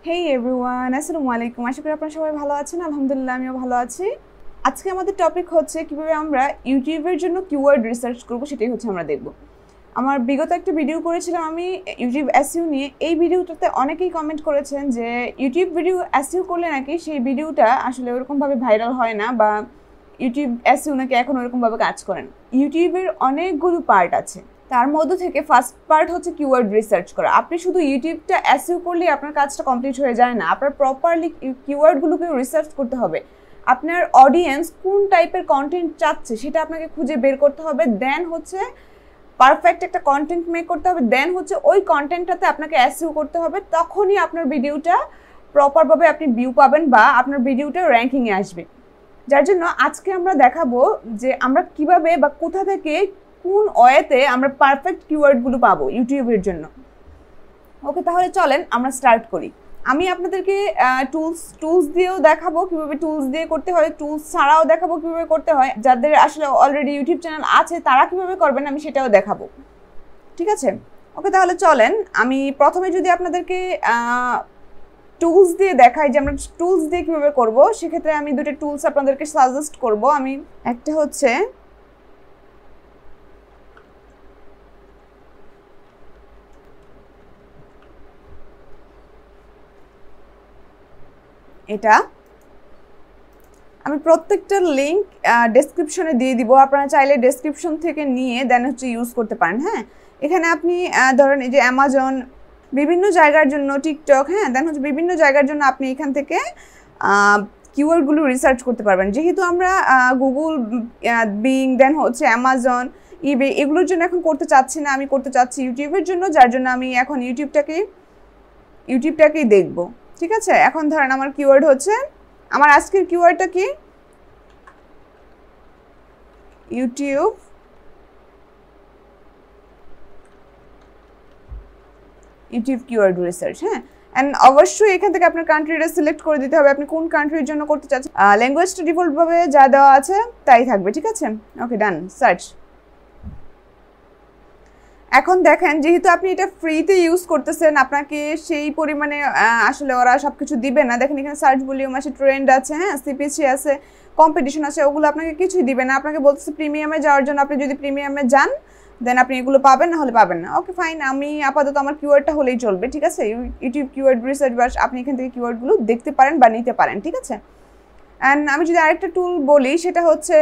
হেই everyone, আসসালামু আলাইকুম। আশা করি আপনারা সবাই ভালো আছেন। আলহামদুলিল্লাহ আমিও ভালো আছি। আজকে আমাদের টপিক হচ্ছে কিভাবে আমরা ইউটিউবের জন্য কিওয়ার্ড রিসার্চ করব, সেটাই হচ্ছে আমরা দেখব। আমার বিগত একটা ভিডিও করেছিলাম আমি ইউটিউব এসইও নিয়ে। এই ভিডিওটাতে অনেকেই কমেন্ট করেছেন যে ইউটিউব ভিডিও এসইও করলে নাকি সেই ভিডিওটা আসলে ওরকমভাবে ভাইরাল হয় না, বা ইউটিউব এসইও নাকি এখন ওরকমভাবে কাজ করেন। ইউটিউবের অনেকগুলো পার্ট আছে, তার মধ্যে থেকে ফার্স্ট পার্ট হচ্ছে কিওয়ার্ড রিসার্চ করা। আপনি শুধু ইউটিউবটা এসইও করলেই আপনার কাজটা কমপ্লিট হয়ে যায় না, আপনার প্রপারলি কিওয়ার্ডগুলোকে রিসার্চ করতে হবে। আপনার অডিয়েন্স কোন টাইপের কন্টেন্ট চাচ্ছে সেটা আপনাকে খুঁজে বের করতে হবে, দেন হচ্ছে পারফেক্ট একটা কন্টেন্ট মেক করতে হবে, দেন হচ্ছে ওই কন্টেন্টটাতে আপনাকে এসইও করতে হবে। তখনই আপনার ভিডিওটা প্রপারভাবে আপনি ভিউ পাবেন বা আপনার ভিডিওটা র্যাঙ্কিংয়ে আসবে। যার জন্য আজকে আমরা দেখাবো যে আমরা কিভাবে বা কোথা থেকে কোন ওয়েতে আমরা পারফেক্ট কিওয়ার্ডগুলো পাবো ইউটিউবের জন্য। ওকে, তাহলে চলেন আমরা স্টার্ট করি। আমি আপনাদেরকে টুলস দিয়েও দেখাবো কিভাবে টুলস দিয়ে করতে হয়, টুলস ছাড়াও দেখাবো কিভাবে করতে হয়। যাদের আসলে অলরেডি ইউটিউব চ্যানেল আছে তারা কিভাবে করবেন আমি সেটাও দেখাবো, ঠিক আছে? ওকে, তাহলে চলেন আমি প্রথমে যদি আপনাদেরকে টুলস দিয়ে দেখাই যে আমরা টুলস দিয়ে কীভাবে করবো, সেক্ষেত্রে আমি দুটো টুলস আপনাদেরকে সাজেস্ট করব। আমি একটা হচ্ছে এটা, আমি প্রত্যেকটা লিঙ্ক ডেসক্রিপশনে দিয়ে দিব, আপনারা চাইলে ডেসক্রিপশন থেকে নিয়ে দেন হচ্ছে ইউজ করতে পারেন। হ্যাঁ, এখানে আপনি ধরেন এই যে অ্যামাজন, বিভিন্ন জায়গার জন্য টিকটক, হ্যাঁ দেন হচ্ছে বিভিন্ন জায়গার জন্য আপনি এখান থেকে কিওয়ার্ডগুলো রিসার্চ করতে পারবেন। যেহেতু আমরা গুগল, বিং, দেন হচ্ছে অ্যামাজন, ইবে এগুলোর জন্য এখন করতে চাচ্ছি না, আমি করতে চাচ্ছি ইউটিউবের জন্য, যার জন্য আমি এখন ইউটিউবটাকেই দেখব। ঠিক আছে, এখন ধরেন আমার কিওয়ার্ড হচ্ছে, আমার আজকের কিওয়ার্ডটা কি, ইউটিউব কিওয়ার্ড রিসার্চ। হ্যাঁ, অ্যান্ড অবশ্যই এখান থেকে আপনার কান্ট্রিটা সিলেক্ট করে দিতে হবে, আপনি কোন কান্ট্রির জন্য করতে চাচ্ছেন। ল্যাঙ্গুয়েজটা ডিফল্টভাবে যা দেওয়া আছে তাই থাকবে, ঠিক আছে? ওকে, ডান, সার্চ। এখন দেখেন, যেহেতু আপনি এটা ফ্রিতে ইউজ করতেছেন, আপনাকে সেই পরিমাণে আসলে ওরা সব কিছু দিবে না। দেখেন এখানে সার্চ ভলিউম আছে, ট্রেন্ড আছে, হ্যাঁ সিপিসি আছে, কম্পিটিশন আছে, ওগুলো আপনাকে কিছুই দিবে না। আপনাকে বলতেছে প্রিমিয়ামে যাওয়ার জন্য, আপনি যদি প্রিমিয়ামে যান দেন আপনি এগুলো পাবেন, না হলে পাবেন না। ওকে ফাইন, আমি আপাতত আমার কিওয়ার্ডটা হলেই চলবে, ঠিক আছে? ইউটিউব কিওয়ার্ড রিসার্চ বাস, আপনি এখান থেকে কিওয়ার্ডগুলো দেখতে পারেন বা নিতে পারেন, ঠিক আছে? অ্যান্ড আমি যদি আরেকটা টুল বলি, সেটা হচ্ছে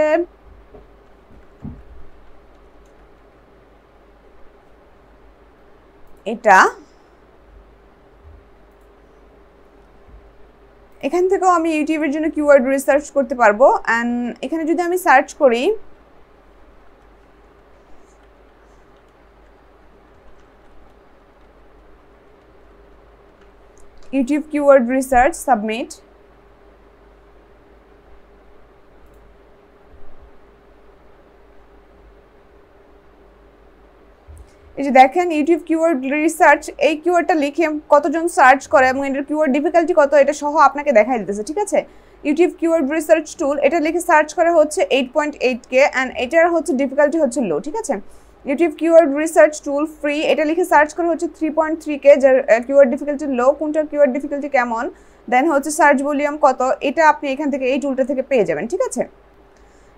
এটা। এখান থেকেও আমি ইউটিউবের জন্য কিওয়ার্ড রিসার্চ করতে পারবো। অ্যান্ড এখানে যদি আমি সার্চ করি, ইউটিউব কিওয়ার্ড রিসার্চ, সাবমিট। এই যে দেখেন ইউটিউব কিওয়ার্ড রিসার্চ, এই কিওয়ার্ডটা লিখে কতজন সার্চ করে এবং এটার কিওয়ার্ড ডিফিকাল্টি কত, এটা সহ আপনাকে দেখাই দিতেছে, ঠিক আছে? ইউটিউব কিওয়ার্ড রিসার্চ টুল, এটা লিখে সার্চ করে হচ্ছে 8.8K, অ্যান্ড এটার হচ্ছে ডিফিকাল্টি হচ্ছে লো, ঠিক আছে? YouTube keyword research tool free, এটা লিখে সার্চ করে হচ্ছে 3.3K, যার কিওয়ার্ড ডিফিকাল্টি লো। কোনটার কিওয়ার্ড ডিফিকাল্টি কেমন, দেন হচ্ছে সার্চ ভলিউম কত, এটা আপনি এখান থেকে এই টুলটা থেকে পেয়ে যাবেন, ঠিক আছে?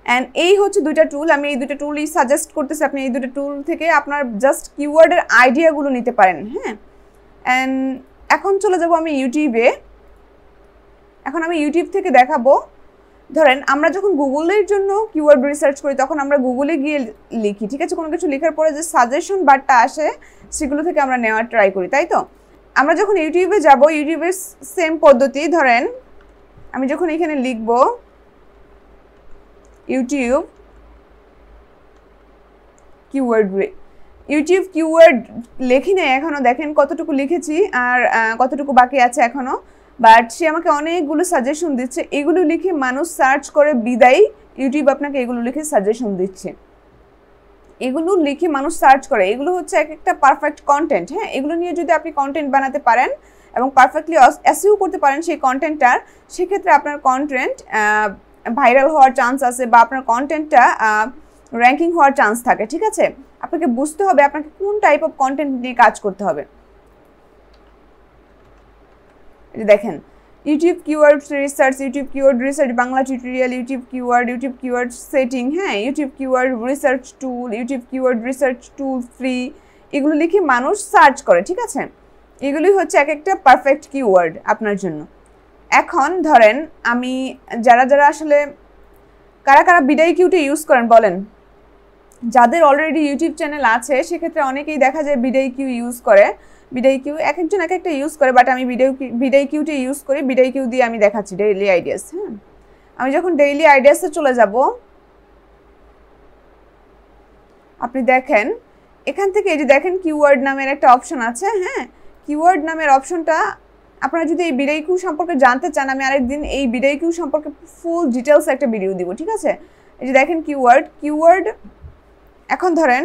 অ্যান্ড এই হচ্ছে দুইটা টুল, আমি এই দুটো টুলই সাজেস্ট করতেছি। আপনি এই দুটো টুল থেকে আপনার জাস্ট কিওয়ার্ডের আইডিয়াগুলো নিতে পারেন। হ্যাঁ, অ্যান্ড এখন চলে যাব আমি ইউটিউবে। এখন আমি ইউটিউব থেকে দেখাবো, ধরেন আমরা যখন গুগলের জন্য কিওয়ার্ড রিসার্চ করি তখন আমরা গুগলে গিয়ে লিখি, ঠিক আছে? কোনো কিছু লেখার পরে যে সাজেশন বারটা আসে সেগুলো থেকে আমরা নেওয়ার ট্রাই করি, তাই তো? আমরা যখন ইউটিউবে যাব, ইউটিউবের সেম পদ্ধতি, ধরেন আমি যখন এখানে লিখব ইউটিউব কিওয়ার্ড লেখি না এখনো, দেখেন কতটুকু লিখেছি আর কতটুকু বাকি আছে এখনো। বাট সে আমাকে অনেকগুলো সাজেশন দিচ্ছে, এগুলো লিখে মানুষ সার্চ করে বিদায় ইউটিউব আপনাকে এগুলো লিখে সাজেশন দিচ্ছে। এগুলো লিখে মানুষ সার্চ করে, এগুলো হচ্ছে এক একটা পারফেক্ট কন্টেন্ট। হ্যাঁ, এগুলো নিয়ে যদি আপনি কন্টেন্ট বানাতে পারেন এবং পারফেক্টলি এসইও করতে পারেন সেই কন্টেন্টটার, সেক্ষেত্রে আপনার কন্টেন্ট ভাইরাল হওয়ার চান্স আছে বা আপনার কন্টেন্টটা র্যাঙ্কিং হওয়ার চান্স থাকে, ঠিক আছে? আপনাকে বুঝতে হবে আপনাকে কোন টাইপ অফ কন্টেন্ট নিয়ে কাজ করতে হবে। এটা দেখেন YouTube keyword research, Bangla tutorial, YouTube keyword setting, হ্যাঁ, YouTube keyword research tool, YouTube keyword research tool free, এগুলো লিখে মানুষ সার্চ করে, ঠিক আছে। এগুলি হচ্ছে এক একটা পারফেক্ট কিওয়ার্ড আপনার জন্য। এখন ধরেন আমি যারা আসলে কারা বিডাই কিউটি ইউজ করেন বলেন? যাদের অলরেডি ইউটিউব চ্যানেল আছে সেক্ষেত্রে অনেকেই দেখা যায় বিডাই কিউ ইউজ করে। বিডাই কিউ এক একজন এক একটা ইউজ করে, বাট আমি বিডাই কিউটি ইউজ করি। বিডাই কিউ দিয়ে আমি দেখাচ্ছি ডেইলি আইডিয়াস। হ্যাঁ, আমি যখন ডেইলি আইডিয়াসে চলে যাব, আপনি দেখেন এখান থেকে এই যে দেখেন কিওয়ার্ড নামের একটা অপশন আছে। হ্যাঁ, কিওয়ার্ড নামের অপশনটা আপনারা যদি এই বিডাই কিউ সম্পর্কে জানতে চান, আমি আরেকদিন এই বিডাই কিউ সম্পর্কে ফুল ডিটেলস একটা ভিডিও দিব, ঠিক আছে। এই যে দেখেন কিওয়ার্ড এখন ধরেন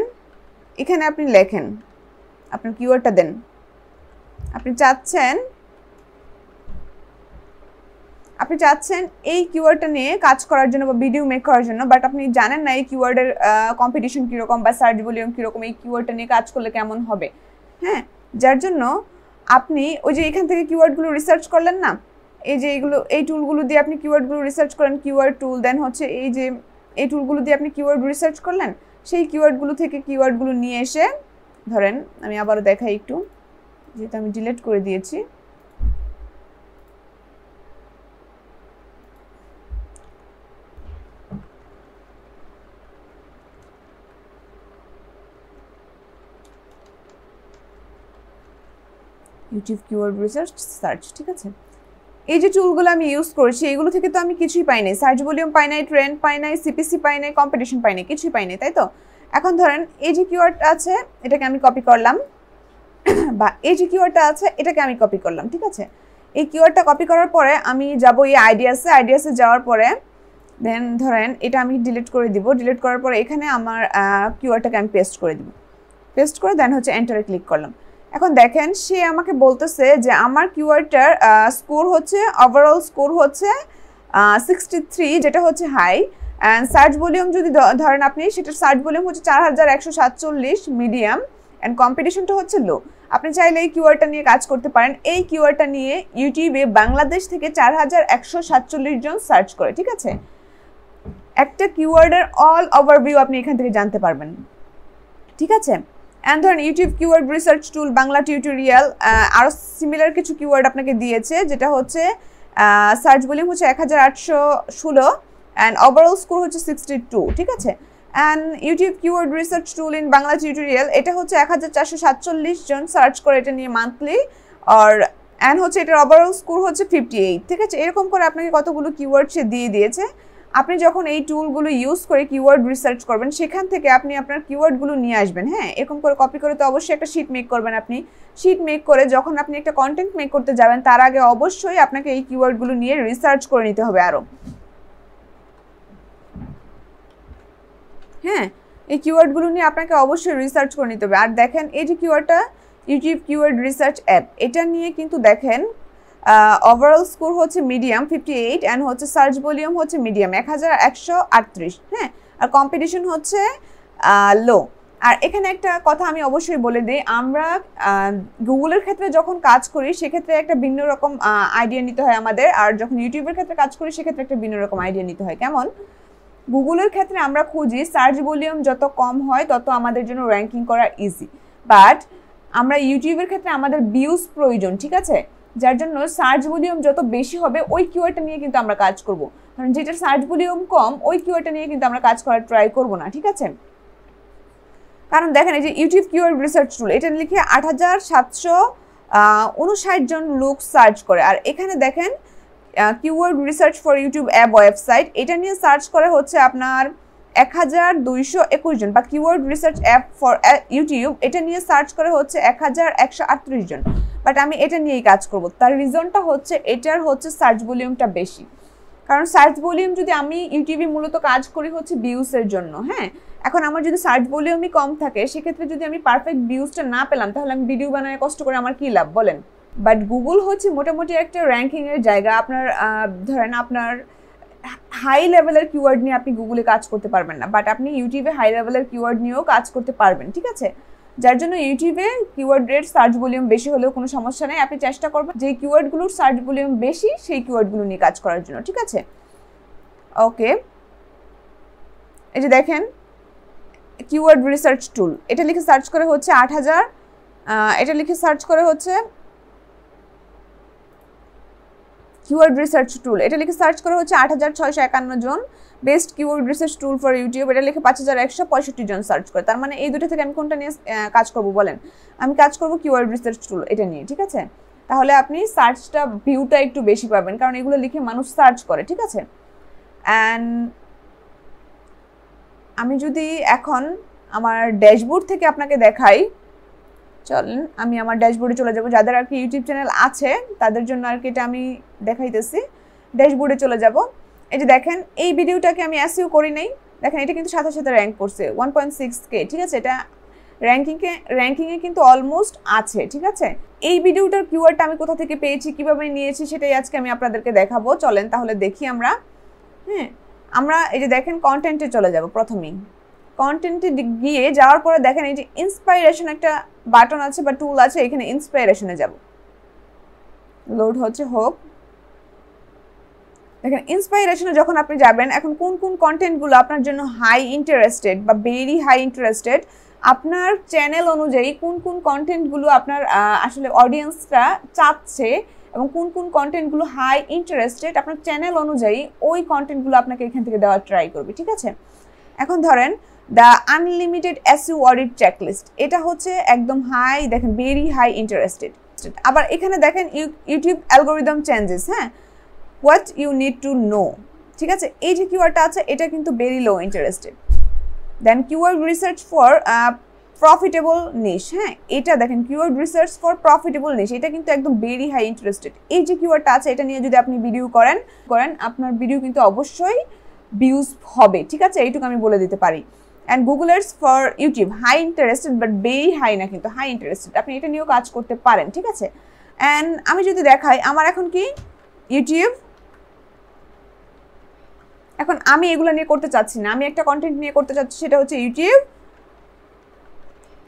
এখানে আপনি লেখেন, আপনার কিওয়ার্ডটা দেন। আপনি চাচ্ছেন এই কিওয়ার্ডটা নিয়ে কাজ করার জন্য বা ভিডিও মেক করার জন্য, বাট আপনি জানেন না এই কিওয়ার্ডের কম্পিটিশন কীরকম বা সার্চ ভলিউম কীরকম, এই কিওয়ার্ডটা নিয়ে কাজ করলে কেমন হবে। হ্যাঁ, যার জন্য আপনি ওই যে এখান থেকে কিওয়ার্ডগুলো রিসার্চ করলেন না, এই যে এই টুলগুলো দিয়ে আপনি কিওয়ার্ডগুলো রিসার্চ করেন, কিওয়ার্ড টুল, দেন হচ্ছে এই টুলগুলো দিয়ে আপনি কিওয়ার্ড রিসার্চ করলেন, সেই কিওয়ার্ডগুলো থেকে কিওয়ার্ডগুলো নিয়ে এসে ধরেন আমি আবারও দেখাই একটু, যেহেতু আমি ডিলিট করে দিয়েছি। ইউটিউব কিওয়ার্ড রিসার্চ সার্চ, ঠিক আছে। এই যে টুলগুলো আমি ইউজ করেছি এগুলো থেকে তো আমি কিছুই পাই নাই, সার্চ ভলিউম পাই নাই, ট্রেন্ড পাই নাই, সিপিসি পাই নাই, কম্পিটিশন পাই নাই, কিছুই পাই নাই, তাই তো। এখন ধরেন এই যে কিওয়ার্ডটা আছে এটাকে আমি কপি করলাম, বা এই যে কিওয়ার্ডটা আছে এটাকে আমি কপি করলাম, ঠিক আছে। এই কিওয়ার্ডটা কপি করার পরে আমি যাব এই আইডিয়াসে যাওয়ার পরে দেন ধরেন এটা আমি ডিলিট করে দিব। ডিলিট করার পরে এখানে আমার কিওয়ার্ডটাকে আমি পেস্ট করে দিব। পেস্ট করে দেন হচ্ছে এন্টারে ক্লিক করলাম। এখন দেখেন সে আমাকে বলতেছে যে আমার কিওয়ার্ডটার স্কোর হচ্ছে, ওভারঅল স্কোর হচ্ছে 63, যেটা হচ্ছে হাই, অ্যান্ড সার্চ ভলিউম যদি ধরেন আপনি, সেটার সার্চ ভলিউম হচ্ছে 4147 মিডিয়াম, অ্যান্ড কম্পিটিশনটা হচ্ছে লো। আপনি চাইলে এই কিওয়ার্ডটা নিয়ে কাজ করতে পারেন। এই কিওয়ার্ডটা নিয়ে ইউটিউবে বাংলাদেশ থেকে 4147 জন সার্চ করে, ঠিক আছে। একটা কিওয়ার্ডের অল ওভারভিউ আপনি এখান থেকে জানতে পারবেন, ঠিক আছে। অ্যান্ড ধরেন ইউটিউব কিওয়ার্ড রিসার্চ টুল, বাংলা টিউটোরিয়াল, আরও সিমিলার কিছু কিওয়ার্ড আপনাকে দিয়েছে, যেটা হচ্ছে সার্চ ভলিউম হচ্ছে 1816 অ্যান্ড ওভারঅল স্কোর হচ্ছে 62, ঠিক আছে। And YouTube keyword research tool in Bangla tutorial, এটা হচ্ছে 1447 জন সার্চ করে এটা নিয়ে মান্থলি, আর অ্যান্ড হচ্ছে এটার ওভারঅল স্কোর হচ্ছে 58, ঠিক আছে। এরকম করে আপনাকে কতগুলো কিওয়ার্ড সে দিয়ে দিয়েছে। আপনি যখন এই টুলগুলো ইউজ করে কিওয়ার্ড রিসার্চ করবেন, সেখান থেকে আপনি আপনার কিওয়ার্ডগুলো নিয়ে আসবেন। হ্যাঁ, এরকম করে কপি করে তো অবশ্যই একটা শিট মেক করবেন। আপনি শিট মেক করে যখন আপনি একটা কন্টেন্ট মেক করতে যাবেন, তার আগে অবশ্যই আপনাকে এই কিওয়ার্ডগুলো নিয়ে রিসার্চ করে নিতে হবে আরও। হ্যাঁ, এই কিওয়ার্ডগুলো নিয়ে আপনাকে অবশ্যই রিসার্চ করে নিতে হবে। আর দেখেন এই যে কিওয়ার্ডটা ইউটিউব কিওয়ার্ড রিসার্চ অ্যাপ, এটা নিয়ে কিন্তু দেখেন ওভারঅল স্কোর হচ্ছে মিডিয়াম 58 অ্যান্ড হচ্ছে সার্চ ভলিউম হচ্ছে মিডিয়াম 1138। হ্যাঁ, আর কম্পিটিশন হচ্ছে লো। আর এখানে একটা কথা আমি অবশ্যই বলে দিই, আমরা গুগলের ক্ষেত্রে যখন কাজ করি সেক্ষেত্রে একটা ভিন্ন রকম আইডিয়া নিতে হয় আমাদের, আর যখন ইউটিউবের ক্ষেত্রে কাজ করি সেক্ষেত্রে একটা ভিন্ন রকম আইডিয়া নিতে হয়। কেমন? গুগলের ক্ষেত্রে আমরা খুঁজি সার্চ ভলিউম যত কম হয় তত আমাদের জন্য র্যাঙ্কিং করা ইজি, বাট আমরা ইউটিউবের ক্ষেত্রে আমাদের ভিউজ প্রয়োজন, ঠিক আছে। যার জন্য সার্চ ভলিউম যত বেশি হবে ওই কিওয়ার্ডটা নিয়ে কিন্তু আমরা কাজ করব, কারণ যেটার সার্চ ভলিউম কম ওই কিওয়ার্ডটা নিয়ে কিন্তু আমরা কাজ করার ট্রাই করব না, ঠিক আছে। কারণ দেখেন এই যে ইউটিউব কিওয়ার্ড রিসার্চ টুল, এটা লিখে 8759 জন লোক সার্চ করে। আর এখানে দেখেন keyword research for YouTube app website, এটা নিয়ে সার্চ করে হচ্ছে আপনার 1221 জন, বা keyword research app for YouTube, এটা নিয়ে সার্চ করে হচ্ছে 1138 জন। বাট আমি এটা নিয়েই কাজ করব। তার রিজনটা হচ্ছে এটার হচ্ছে সার্চ ভলিউমটা বেশি, কারণ সার্চ ভলিউম যদি আমি ইউটিউবে মূলত কাজ করি হচ্ছে ভিউসের জন্য। হ্যাঁ, এখন আমার যদি সার্চ ভলিউমই কম থাকে, সেক্ষেত্রে যদি আমি পারফেক্ট ভিউজটা না পেলাম, তাহলে আমি ভিডিও বানায় কষ্ট করে আমার কী লাভ বলেন। বাট গুগল হচ্ছে মোটামুটি একটা র্যাঙ্কিংয়ের জায়গা। আপনার ধরেন আপনার হাই লেভেলের কিওয়ার্ড নিয়ে আপনি গুগলে কাজ করতে পারবেন না, বাট আপনি ইউটিউবে হাই লেভেলের কিওয়ার্ড নিয়েও কাজ করতে পারবেন, ঠিক আছে। যার জন্য ইউটিউবে কিওয়ার্ডের সার্চ ভলিউম বেশি হলেও কোনো সমস্যা নেই, আপনি চেষ্টা করবেন যে কিওয়ার্ডগুলোর সার্চ ভলিউম বেশি সেই কিওয়ার্ডগুলো নিয়ে কাজ করার জন্য, ঠিক আছে? ওকে, এই যে দেখেন কিওয়ার্ড রিসার্চ টুল, এটা লিখে সার্চ করে হচ্ছে 8000, এটা লিখে সার্চ করে হচ্ছে কিওয়ার্ড রিসার্চ টুল, এটা লিখে সার্চ করে হচ্ছে 8651 জন, best keyword research tool for YouTube, এটা লিখে 5165 জন সার্চ করে। তার মানে এই দুটো থেকে আমি কোনটা নিয়ে কাজ করব বলেন? আমি কাজ করব কিওয়ার্ড রিসার্চ টুল এটা নিয়ে, ঠিক আছে? তাহলে আপনি সার্চটা ভিউটা একটু বেশি পাবেন, কারণ এগুলো লিখে মানুষ সার্চ করে, ঠিক আছে? অ্যান্ড আমি যদি এখন আমার ড্যাশবোর্ড থেকে আপনাকে দেখাই, চলেন আমি আমার ড্যাশবোর্ডে চলে যাব। যাদের আর কি ইউটিউব চ্যানেল আছে তাদের জন্য আর কি এটা আমি দেখাইতেছি। ড্যাশবোর্ডে চলে যাব। এই যে দেখেন এই ভিডিওটাকে আমি এসইও করি নাই, দেখেন এটা কিন্তু সাথে সাথে র্যাঙ্ক করছে 1.6K, ঠিক আছে? এটা র্যাঙ্কিংয়ে কিন্তু অলমোস্ট আছে, ঠিক আছে? এই ভিডিওটার কিওয়ার্ডটা আমি কোথা থেকে পেয়েছি, কিভাবে নিয়েছি, সেটাই আজকে আমি আপনাদেরকে দেখাবো। চলেন তাহলে দেখি আমরা। হ্যাঁ, আমরা এই যে দেখেন কন্টেন্টে চলে যাব। প্রথমেই কন্টেন্টে গিয়ে যাওয়ার পরে দেখেন এই যে ইন্সপাইরেশন একটা বাটন আছে বা টুল আছে, এখানে ইন্সপাইরেশনে যাব। লোড হচ্ছে, হোক। দেখেন ইন্সপাইরেশনে যখন আপনি যাবেন, এখন কোন কোন কন্টেন্টগুলো আপনার জন্য হাই ইন্টারেস্টেড বা ভেরি হাই ইন্টারেস্টেড, আপনার চ্যানেল অনুযায়ী কোন কোন কন্টেন্টগুলো আপনার আসলে অডিয়েন্সরা চাচ্ছে এবং কোন কোন কন্টেন্টগুলো হাই ইন্টারেস্টেড, আপনার চ্যানেল অনুযায়ী ওই কন্টেন্টগুলো আপনাকে এখান থেকে দেওয়ার ট্রাই করবে, ঠিক আছে? এখন ধরেন the unlimited SEO audit checklist, এটা হচ্ছে একদম হাই, দেখেন ভেরি হাই ইন্টারেস্টেড। আবার এখানে দেখেন ইউটিউব অ্যালগোরিদম চেঞ্জেস, হ্যাঁ, what you need to know, ঠিক আছে? এই যে কিওয়ার্ডটা আছে এটা কিন্তু very low interested. Then keyword research for profitable niche, হ্যাঁ, এটা দেখেন keyword research for profitable niche, এটা কিন্তু একদম ভেরি হাই ইন্টারেস্টেড। এই যে কিওয়ার্ডটা আছে এটা নিয়ে যদি আপনি ভিডিও করেন আপনার ভিডিও কিন্তু অবশ্যই ভিউজ হবে, ঠিক আছে? এইটুকু আমি বলে দিতে পারি। And googlers for YouTube high interested but very high না, কিন্তু হাই ইন্টারেস্টেড, আপনি এটা নিয়েও কাজ করতে পারেন, ঠিক আছে? অ্যান্ড আমি যদি দেখাই আমার এখন কি ইউটিউব, এখন আমি এগুলো নিয়ে করতে চাচ্ছি না, আমি একটা কন্টেন্ট নিয়ে করতে চাচ্ছি, সেটা হচ্ছে ইউটিউব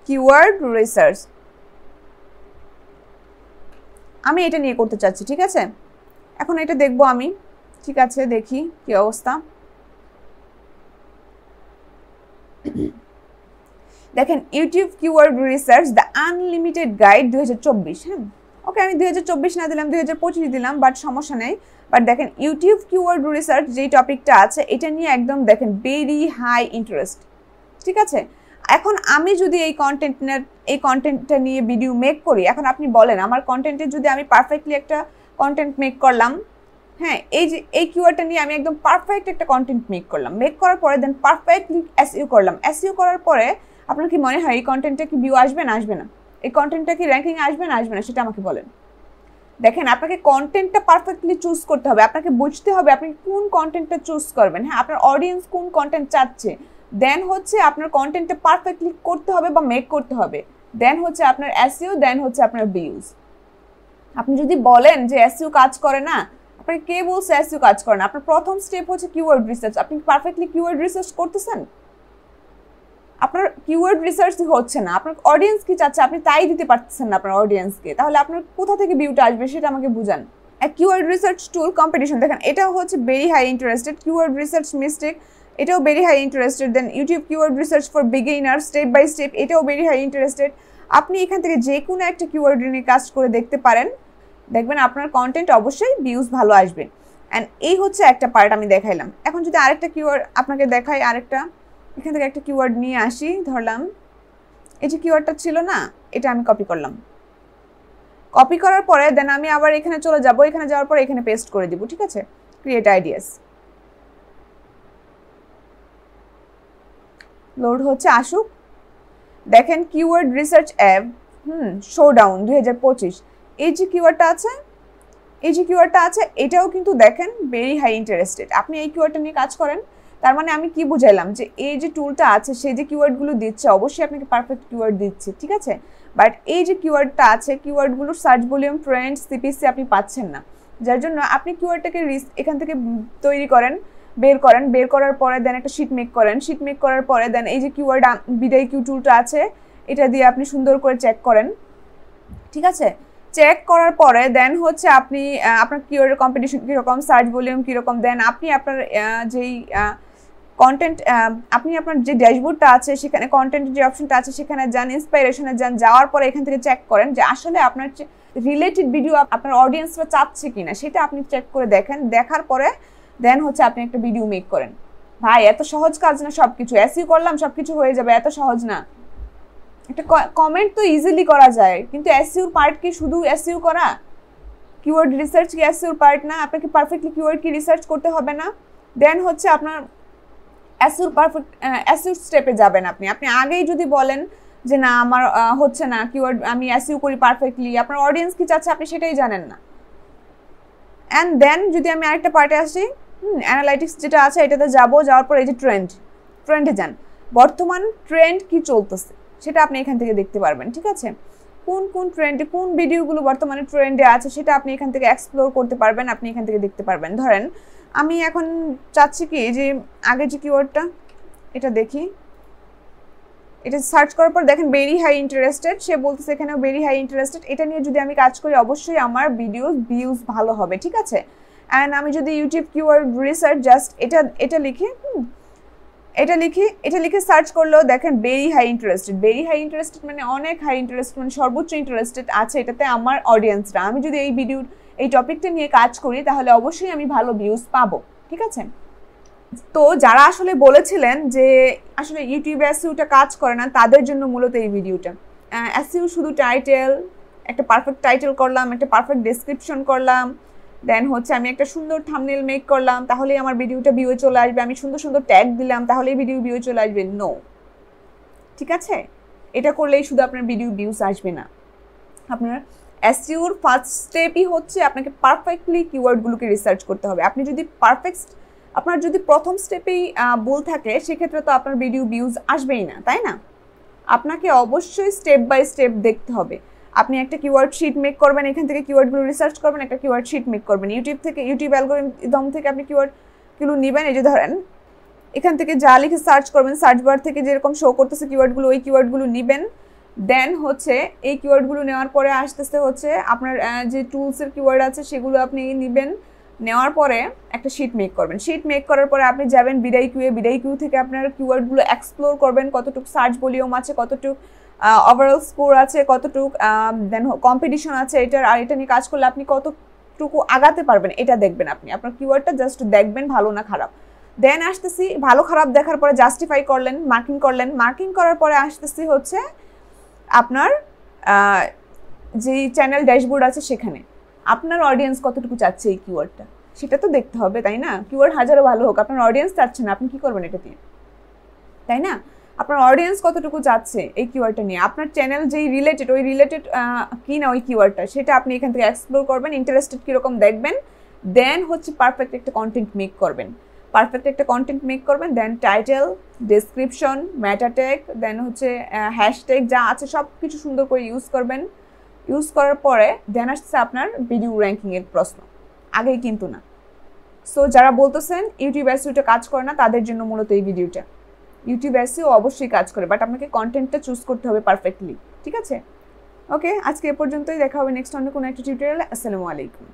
কিওয়ার্ড রিসার্চ, আমি এটা নিয়ে করতে চাচ্ছি, ঠিক আছে? এখন এটা দেখবো আমি, ঠিক আছে? দেখি কি অবস্থা। দেখেন YouTube keyword research the unlimited guide 2024, হ্যাঁ, ওকে আমি 2024 না দিলাম 2025 দিলাম, বাট সমস্যা নেই। বাট দেখেন ইউটিউব কিওয়ার্ড রিসার্চ যেই টপিকটা আছে এটা নিয়ে একদম দেখেন ভেরি হাই ইন্টারেস্ট, ঠিক আছে? এখন আমি যদি এই কন্টেন্টটা নিয়ে ভিডিও মেক করি, এখন আপনি বলেন আমার কন্টেন্টে যদি আমি পারফেক্টলি একটা কন্টেন্ট মেক করলাম, হ্যাঁ, এই যে এই কিওয়ার্ডটা নিয়ে আমি একদম পারফেক্ট একটা কন্টেন্ট মেক করলাম, মেক করার পরে দেন পারফেক্টলি এসইও করলাম, এসইও করার পরে আপনার কি মনে হয় এই কন্টেন্টটা কি ভিউ আসবে না আসবে না? এই কন্টেন্টটা কি র্যাঙ্কিং আসবে না আসবে না? সেটা আমাকে বলেন। দেখেন আপনাকে কন্টেন্টটা পারফেক্টলি চুজ করতে হবে, আপনাকে বুঝতে হবে আপনি কোন কন্টেন্টটা চুজ করবেন, হ্যাঁ, আপনার অডিয়েন্স কোন কন্টেন্ট চাচ্ছে, দেন হচ্ছে আপনার কন্টেন্টটা পারফেক্টলি করতে হবে বা মেক করতে হবে, দেন হচ্ছে আপনার এসইও, দেন হচ্ছে আপনার ভিউজ। আপনি যদি বলেন যে এসইও কাজ করে না, আপনাকে কে বলছে এসইও কাজ করে না? আপনার প্রথম স্টেপ হচ্ছে কিওয়ার্ড রিসার্চ। আপনি পারফেক্টলি কিওয়ার্ড রিসার্চ করতেছেন? আপনার কিওয়ার্ড রিসার্চ হচ্ছে না, আপনার অডিয়েন্স কি চাচ্ছে আপনি তাই দিতে পারতেছেন না আপনার অডিয়েন্সকে, তাহলে আপনার কোথা থেকে ভিউটা আসবে সেটা আমাকে বুঝান। কিওয়ার্ড রিসার্চ টুল কম্পিটিশন, দেখেন এটাও হচ্ছে very high interested. Keyword research mistake, এটাও very high interested. Then YouTube keyword research for beginner step by step, এটাও ভেরি হাই ইন্টারেস্টেড। আপনি এখান থেকে যে কোনো একটা কিওয়ার্ড নিয়ে কাজ করে দেখতে পারেন, দেখবেন আপনার কন্টেন্ট অবশ্যই ভিউজ ভালো আসবে। অ্যান্ড এই হচ্ছে একটা পার্ট আমি দেখাইলাম। এখন যদি আরেকটা কিওয়ার্ড আপনাকে দেখাই, আরেকটা এখান থেকে একটা কিওয়ার্ড নিয়ে আসি, ধরলাম এই যে কিওয়ার্ডটা ছিল না, এটা আমি কপি করলাম। কপি করার পরে দেন আমি আবার এখানে চলে যাব, এখানে যাওয়ার পরে এখানে পেস্ট করে দিব, ঠিক আছে? ক্রিয়েট আইডিয়াস, লোড হচ্ছে, আসুক। দেখেন কিওয়ার্ড রিসার্চ অ্যাপ শোডাউন 2025, এই যে কিওয়ার্ডটা আছে এটাও কিন্তু দেখেন ভেরি হাই ইন্টারেস্টেড। আপনি এই কিওয়ার্ডটা নিয়ে কাজ করেন, তার মানে আমি কি বুঝাইলাম যে এই যে টুলটা আছে সে যে কিওয়ার্ডগুলো দিচ্ছে অবশ্যই আপনাকে পারফেক্ট কিওয়ার্ড দিচ্ছে, ঠিক আছে? বাট এই যে কিওয়ার্ডটা আছে, কিওয়ার্ডগুলোর সার্চ ভলিউম, ট্রেন্ড, সিপিসি আপনি পাচ্ছেন না, যার জন্য আপনি কিওয়ার্ডটাকে এখান থেকে তৈরি করেন, বের করার পরে দেন একটা শিট মেক করেন, শিট মেক করার পরে দেন এই যে কিওয়ার্ড বিডাই কিউ টুলটা আছে এটা দিয়ে আপনি সুন্দর করে চেক করেন, ঠিক আছে? চেক করার পরে দেন হচ্ছে আপনি আপনার কিওয়ার্ডের কম্পিটিশন কীরকম, সার্চ ভলিউম কীরকম, দেন আপনি আপনার যেই কন্টেন্ট আপনি আপনার যে ড্যাশবোর্ডটা আছে সেখানে কন্টেন্টের যে অপশনটা আছে সেখানে যান, ইন্সপাইরেশনে যান, যাওয়ার পরে এখান থেকে চেক করেন যে আসলে আপনার রিলেটেড ভিডিও আপনার অডিয়েন্সরা চাচ্ছে কিনা, সেটা আপনি চেক করে দেখেন। দেখার পরে দেন হচ্ছে আপনি একটা ভিডিও মেক করেন। ভাই এত সহজ কাজ না সব কিছু, এসইও করলাম সব কিছু হয়ে যাবে, এত সহজ না। একটা কমেন্ট তো ইজিলি করা যায়, কিন্তু এসইওর পার্ট কি শুধু এসইও করা? কিওয়ার্ড রিসার্চ কি এসইওর পার্ট না? আপনাকে পারফেক্টলি কিওয়ার্ড কি রিসার্চ করতে হবে না? দেন হচ্ছে আপনার এসইও স্টেপে যাবেন আপনি আগেই যদি বলেন যে না আমার হচ্ছে না কিওয়ার্ড, আমি এসইও করি পারফেক্টলি, আপনার অডিয়েন্স কি চাচ্ছে আপনি সেটাই জানেন না। অ্যান্ড দেন যদি আমি আরেকটা পার্টে আসি, অ্যানালাইটিক্স যেটা আছে এটাতে যাওয়ার পর এই যে ট্রেন্ডে যান, বর্তমান ট্রেন্ড কি চলতেছে সেটা আপনি এখান থেকে দেখতে পারবেন, ঠিক আছে? কোন ট্রেন্ডে কোন ভিডিওগুলো বর্তমানে ট্রেন্ডে আছে সেটা আপনি এখান থেকে এক্সপ্লোর করতে পারবেন, আপনি এখান থেকে দেখতে পারবেন। ধরেন আমি এখন চাচ্ছি কি যে আগে যে কিওয়ার্ডটা এটা দেখি, এটা সার্চ করার পর দেখেন ভেরি হাই ইন্টারেস্টেড, সে বলতেছে এখানেও ভেরি হাই ইন্টারেস্টেড। এটা নিয়ে যদি আমি কাজ করি অবশ্যই আমার ভিউজ ভালো হবে, ঠিক আছে? অ্যান্ড আমি যদি ইউটিউব কিওয়ার্ড রিসার্চ জাস্ট এটা লিখে সার্চ করলেও দেখেন ভেরি হাই ইন্টারেস্টেড মানে অনেক হাই ইন্টারেস্টেড, মানে সর্বোচ্চ ইন্টারেস্টেড আছে এটাতে আমার অডিয়েন্সরা। আমি যদি এই টপিকটা নিয়ে কাজ করি তাহলে অবশ্যই আমি ভালো ভিউজ পাবো, ঠিক আছে? তো যারা আসলে বলেছিলেন যে আসলে ইউটিউবে এসইওটা কাজ করে না, তাদের জন্য মূলত এই ভিডিওটা। এসইও শুধু টাইটেল, একটা পারফেক্ট টাইটেল করলাম, একটা পারফেক্ট ডেসক্রিপশন করলাম, দেন হচ্ছে আমি একটা সুন্দর থাম্বনেল মেক করলাম, তাহলেই আমার ভিডিওটা ভিউয়ে চলে আসবে। আমি সুন্দর ট্যাগ দিলাম, তাহলেই ভিডিও ভিউয়ে চলে আসবে। নো, ঠিক আছে? এটা করলেই শুধু আপনার ভিডিও ভিউজ আসবে না। আপনার এসইওর ফার্স্ট স্টেপই হচ্ছে আপনাকে পারফেক্টলি কিওয়ার্ডগুলোকে রিসার্চ করতে হবে। আপনার যদি প্রথম স্টেপেই ভুল থাকে সেক্ষেত্রে তো আপনার ভিডিও ভিউজ আসবেই না, তাই না? আপনাকে অবশ্যই স্টেপ বাই স্টেপ দেখতে হবে। আপনি একটা কিওয়ার্ড শিট মেক করবেন, এখান থেকে কিওয়ার্ডগুলো রিসার্চ করবেন, একটা কিওয়ার্ড শিট মেক করবেন। ইউটিউব অ্যালগরিদম থেকে আপনি কিওয়ার্ডগুলো নেবেন। এই যে ধরেন এখান থেকে যা লিখে সার্চ করবেন, সার্চ বার থেকে যেরকম শো করতেছে কিওয়ার্ডগুলো, ওই কিওয়ার্ডগুলো নেবেন। দেন হচ্ছে এই কিওয়ার্ডগুলো নেওয়ার পরে আসতেছে হচ্ছে আপনার যে টুলসের কিওয়ার্ড আছে সেগুলো আপনি নেবেন। নেওয়ার পরে একটা শিট মেক করবেন। শিট মেক করার পরে আপনি যাবেন বিডাই কিউ থেকে আপনার কিওয়ার্ডগুলো এক্সপ্লোর করবেন, কতটুকু সার্চ ভলিউম আছে, কতটুকু ওভারঅল স্কোর আছে, কতটুকু দেন কম্পিটিশন আছে এটার, আর এটা নিয়ে কাজ করলে আপনি কতটুকু আগাতে পারবেন এটা দেখবেন। আপনি আপনার কিওয়ার্ডটা জাস্ট দেখবেন ভালো না খারাপ। দেন আসতেছি ভালো খারাপ দেখার পরে জাস্টিফাই করলেন, মার্কিং করার পরে আসতেছি হচ্ছে আপনার যে চ্যানেল ড্যাশবোর্ড আছে সেখানে আপনার অডিয়েন্স কতটুকু চাচ্ছে এই কিওয়ার্ডটা সেটা তো দেখতে হবে, তাই না? কিওয়ার্ড হাজারো ভালো হোক, আপনার অডিয়েন্স চাচ্ছে না, আপনি কি করবেন এটা দিয়ে, তাই না? আপনার অডিয়েন্স কতটুকু চাচ্ছে এই কিওয়ার্ডটা নিয়ে, আপনার চ্যানেল যেই রিলেটেড কি না ওই কিওয়ার্ডটা, সেটা আপনি এখান থেকে এক্সপ্লোর করবেন, ইন্টারেস্টেড কীরকম দেখবেন। দেন হচ্ছে পারফেক্ট একটা কন্টেন্ট মেক করবেন। দেন টাইটেল, ডেসক্রিপশন, মেটা ট্যাগ, দেন হচ্ছে হ্যাশট্যাগ যা আছে সব কিছু সুন্দর করে ইউজ করবেন। ইউজ করার পরে দেন আসছে আপনার ভিডিও র্যাঙ্কিংয়ের প্রশ্ন, আগেই কিন্তু না। সো যারা বলতেছেন ইউটিউব এসইওটা কাজ করে না, তাদের জন্য মূলত এই ভিডিওটা। ইউটিউব এসইও অবশ্যই কাজ করে, বাট আপনাকে কন্টেন্টটা চুজ করতে হবে পারফেক্টলি, ঠিক আছে? ওকে, আজকে এ পর্যন্তই, দেখা হবে নেক্সট অন্য কোনো একটা টিউটোরিয়ালে। আসসালামু আলাইকুম।